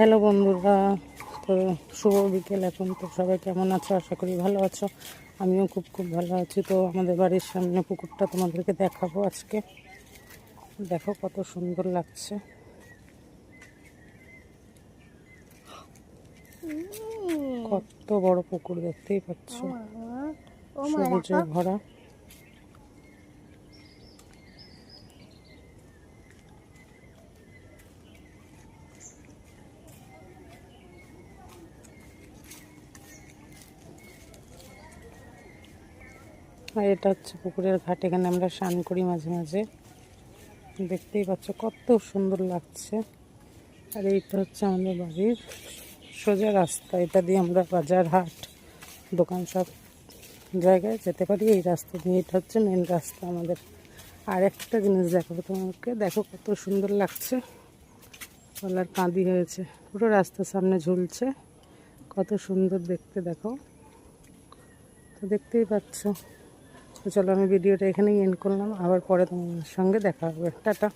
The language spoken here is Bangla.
হ্যালো বন্ধুরা, তো শুভ বিকেল। এখন তো সবাই কেমন আছো? আশা করি ভালো আছো। আমিও খুব ভালো আছি। তো আমাদের বাড়ির সামনে পুকুরটা তোমাদেরকে দেখাবো আজকে। দেখো কত সুন্দর লাগছে। কত বড় পুকুর দেখতেই পাচ্ছ, সবুজে ভরা। আর এটা হচ্ছে পুকুরের ঘাট, এখানে আমরা স্নান করি মাঝে মাঝে। দেখতেই পাচ্ছ কত সুন্দর লাগছে। আর এইটা হচ্ছে আমাদের বাড়ির সোজা রাস্তা, এটা দিয়ে আমরা বাজার, হাট, দোকান সব জায়গায় যেতে পারি এই রাস্তা দিয়ে। এটা হচ্ছে মেন রাস্তা আমাদের। আর একটা জিনিস দেখাবো তোমাকে, দেখো কত সুন্দর লাগছে। কলার কাঁদি হয়েছে, পুরো রাস্তার সামনে ঝুলছে, কত সুন্দর দেখতে। দেখো তো দেখতেই পাচ্ছ। তো চলো আমি ভিডিওটা এখানেই এন্ড করলাম, আবার পরে তোমার সঙ্গে দেখা হবে। টাটা।